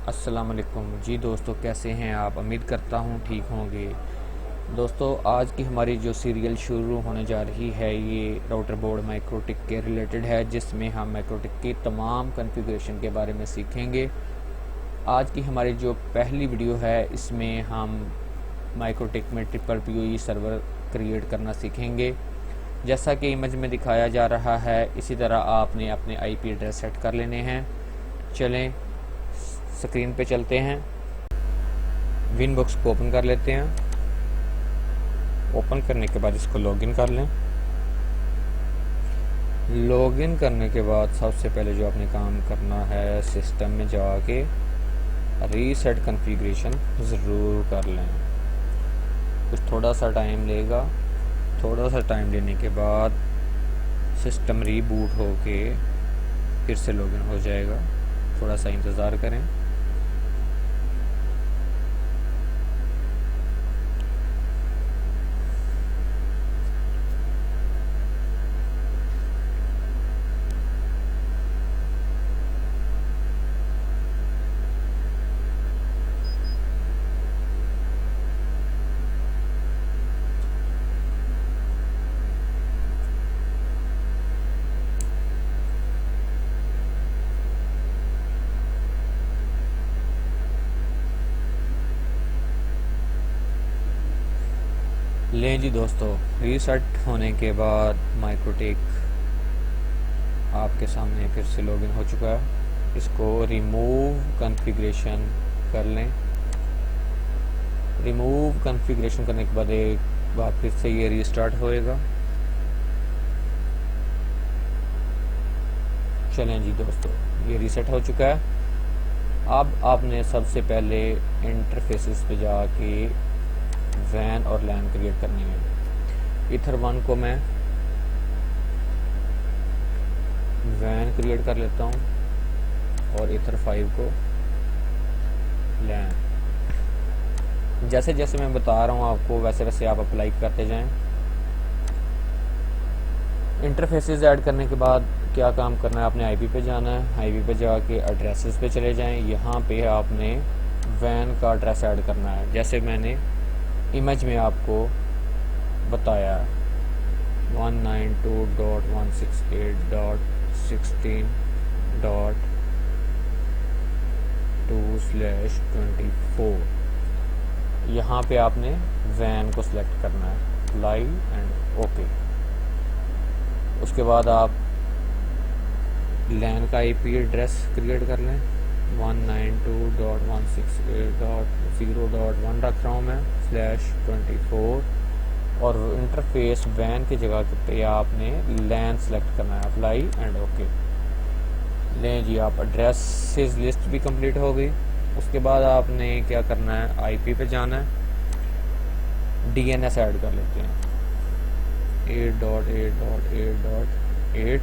अस्सलाम वालेकुम जी दोस्तों, कैसे हैं आप? उम्मीद करता हूँ ठीक होंगे। दोस्तों, आज की हमारी जो सीरियल शुरू होने जा रही है ये राउटर बोर्ड माइक्रोटिक के रिलेटेड है, जिसमें हम माइक्रोटिक की तमाम कॉन्फ़िगरेशन के बारे में सीखेंगे। आज की हमारी जो पहली वीडियो है इसमें हम माइक्रोटिक में ट्रिपल पी सर्वर क्रिएट करना सीखेंगे। जैसा कि इमेज में दिखाया जा रहा है इसी तरह आपने अपने आईपी एड्रेस सेट कर लेने हैं। चलें स्क्रीन पे चलते हैं। विनबॉक्स को ओपन कर लेते हैं। ओपन करने के बाद इसको लॉगिन कर लें। लॉगिन करने के बाद सबसे पहले जो आपने काम करना है, सिस्टम में जाके रीसेट कॉन्फ़िगरेशन ज़रूर कर लें। कुछ थोड़ा सा टाइम लेगा। थोड़ा सा टाइम लेने के बाद सिस्टम रीबूट होके फिर से लॉगिन हो जाएगा। थोड़ा सा इंतज़ार करें। लें जी दोस्तों, रीसेट होने के बाद माइक्रोटिक आपके सामने फिर से लॉगिन हो चुका है। इसको रिमूव कॉन्फ़िगरेशन कर लें। रिमूव कॉन्फ़िगरेशन करने के बाद एक बार फिर से ये रीस्टार्ट होएगा। चलें जी दोस्तों, ये रीसेट हो चुका है। अब आपने सबसे पहले इंटरफेसेस पे जाके वैन और लैन क्रिएट करनी है। ईथर 1 को मैं वैन क्रिएट कर लेता हूँ और ईथर 5 को लैन। जैसे जैसे मैं बता रहा हूँ आपको वैसे वैसे आप अप्लाई करते जाएं। इंटरफेसेस ऐड करने के बाद क्या काम करना है, आपने आईपी पे जाना है। आईपी पे जाके एड्रेसेस पे चले जाएं। यहाँ पे आपने वैन का एड्रेस ऐड करना है, जैसे मैंने इमेज में आपको बताया 192.168.16.2/24। यहाँ पे आपने वैन को सिलेक्ट करना है, अप्लाई एंड ओके। उसके बाद आप लैन का आईपी एड्रेस क्रिएट कर लें। 192.168.0.1 रख रहा हूँ मैं /24। और इंटरफेस वैन की जगह पे आपने लैन सेलेक्ट करना है, अप्लाई एंड ओके। लें जी, आप एड्रेसेस लिस्ट भी कंप्लीट हो गई। उसके बाद आपने क्या करना है, आईपी पे जाना है। डीएनएस ऐड कर लेते हैं 8.8.8.8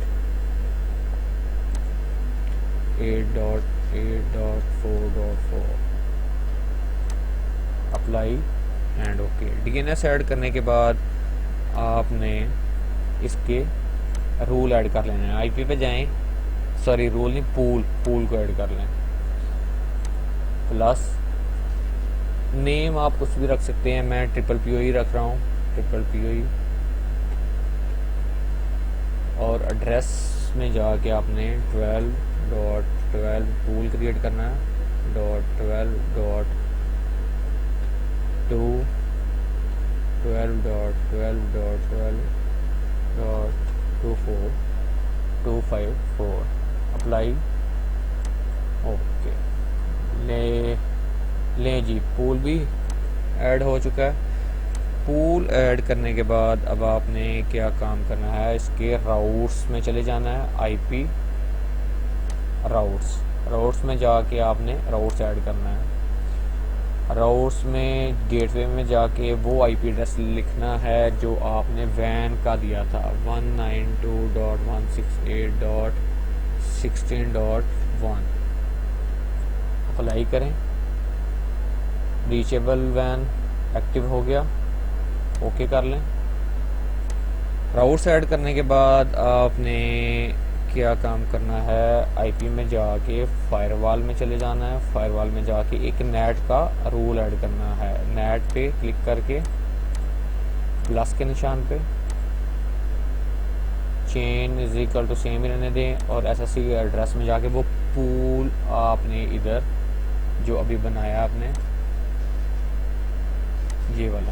8.8.4.4 apply and okay. DNS add करने के बाद आपने इसके रूल ऐड कर लेने हैं। आईपी पे जाएं, सॉरी रूल नहीं, पूल को ऐड कर लें। प्लस नेम आप कुछ भी रख सकते हैं, मैं ट्रिपल पी रख रहा हूँ, ट्रिपल पी। और एड्रेस में जाके आपने 12.12 पूल क्रिएट करना है। .12.2 12.12.12.254 अप्लाई ओके। ले जी, पूल भी ऐड हो चुका है। पूल ऐड करने के बाद अब आपने क्या काम करना है, इसके राउट्स में चले जाना है। आईपी राउट्स में जाके आपने राउट्स ऐड करना है। राउट्स में गेटवे में जाके वो आईपी एड्रेस लिखना है जो आपने वैन का दिया था, 192.168.16.1। अप्लाई करें। रीचेबल वैन एक्टिव हो गया, ओके कर लें। राउट्स ऐड करने के बाद आपने क्या काम करना है, आईपी में जाके फायरवॉल में चले जाना है। फायरवॉल में जाके एक नेट का रूल ऐड करना है। नेट पे क्लिक करके प्लस के निशान पे चेन इज इक्वल टू सेम ही रहने दें, और एसएससी एड्रेस में जाके वो पूल आपने इधर जो अभी बनाया आपने ये वाला,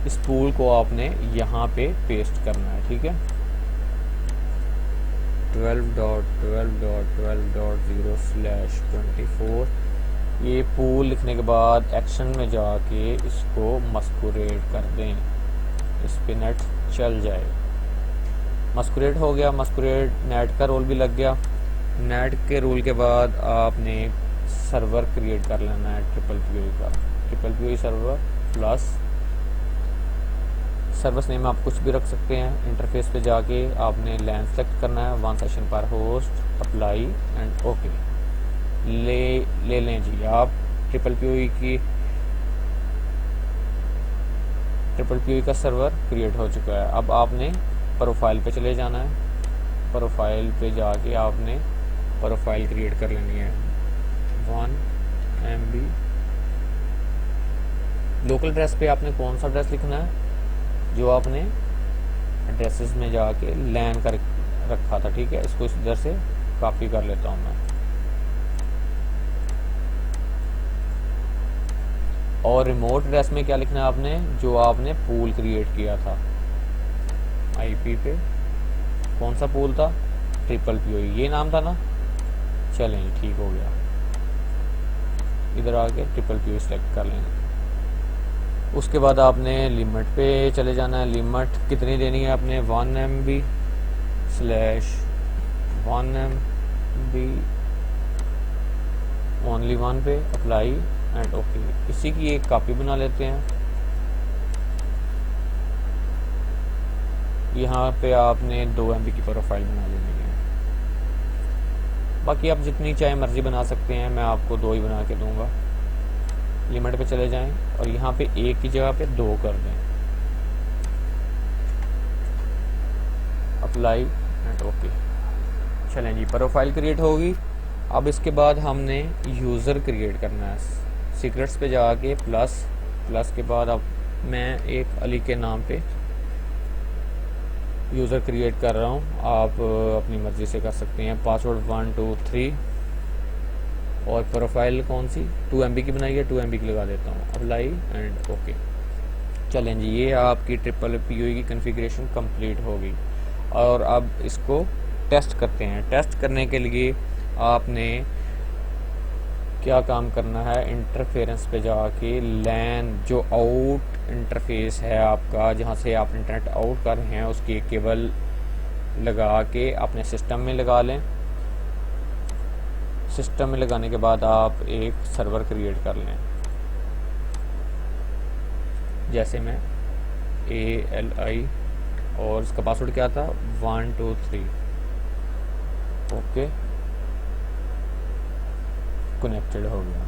इस पूल को आपने यहाँ पे पेस्ट करना है। ठीक है, 12.12.12.0/24 ये पूल लिखने के बाद एक्शन में जाके इसको मस्कुरेट कर दें, इस पे नेट चल जाए। मस्कुरेट हो गया, मस्कुरेट नेट का रोल भी लग गया। नेट के रूल के बाद आपने सर्वर क्रिएट कर लेना है triple P server plus service name आप कुछ भी रख सकते हैं। इंटरफेस पे जाके आपने लैन सेलेक्ट करना है, 1 सेशन पर होस्ट, अप्लाई एंड ओके। ले लें जी, आप ट्रिपल पी का सर्वर क्रिएट हो चुका है। अब आपने प्रोफाइल पे चले जाना है। प्रोफाइल पे जाके आपने प्रोफाइल क्रिएट कर लेनी है। 1 MB लोकल एड्रेस पे आपने कौन सा एड्रेस लिखना है, जो आपने एड्रेसेस में जाके लैन कर रखा था। ठीक है, इसको इधर से कॉपी कर लेता हूँ मैं। और रिमोट एड्रेस में क्या लिखना है आपने, जो आपने पूल क्रिएट किया था। आईपी पे कौन सा पूल था, ट्रिपल पी, ये नाम था ना। चलें ठीक हो गया, इधर आके ट्रिपल पी सेलेक्ट कर लेंगे। उसके बाद आपने लिमिट पे चले जाना है। लिमिट कितनी देनी है आपने, 1 MB/1 MB ओनली 1 पे अप्लाई एंड ओके। इसी की एक कॉपी बना लेते हैं। यहाँ पे आपने 2 MB की प्रोफाइल बना लेनी है। बाकी आप जितनी चाहे मर्जी बना सकते हैं, मैं आपको 2 ही बना के दूंगा। लिमिट पे चले जाएं और यहाँ पे 1 की जगह पे 2 कर दें, अप्लाई एंड ओके। चलें जी, प्रोफाइल क्रिएट होगी। अब इसके बाद हमने यूज़र क्रिएट करना है। सीक्रेट्स पे जाके प्लस के बाद अब मैं एक अली के नाम पे यूज़र क्रिएट कर रहा हूँ। आप अपनी मर्ज़ी से कर सकते हैं। पासवर्ड 1 2 3 और प्रोफाइल कौन सी 2 MB की बनाई है, 2 MB की लगा देता हूँ, अप्लाई एंड ओके। चलें जी, ये आपकी ट्रिपल पी की कॉन्फ़िगरेशन कंप्लीट होगी। और अब इसको टेस्ट करते हैं। टेस्ट करने के लिए आपने क्या काम करना है, इंटरफेरेंस पे जाके लैन जो आउट इंटरफेस है आपका, जहाँ से आप इंटरनेट आउट कर रहे हैं, उसकी एक केबल लगा के अपने सिस्टम में लगा लें। सिस्टम में लगाने के बाद आप एक सर्वर क्रिएट कर लें। जैसे मैं ALI और इसका पासवर्ड क्या था 1 2 3 ओके, कनेक्टेड हो गया।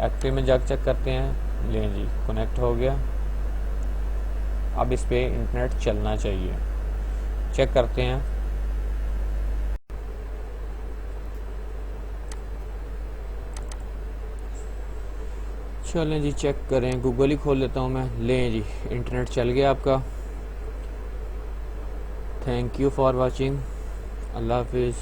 एक्टिव में जाकर चेक करते हैं, लें जी कनेक्ट हो गया। अब इस पे इंटरनेट चलना चाहिए, चेक करते हैं। चलें जी चेक करें, गूगल ही खोल लेता हूँ मैं। लें जी, इंटरनेट चल गया आपका। थैंक यू फॉर वाचिंग, अल्लाह हाफिज़।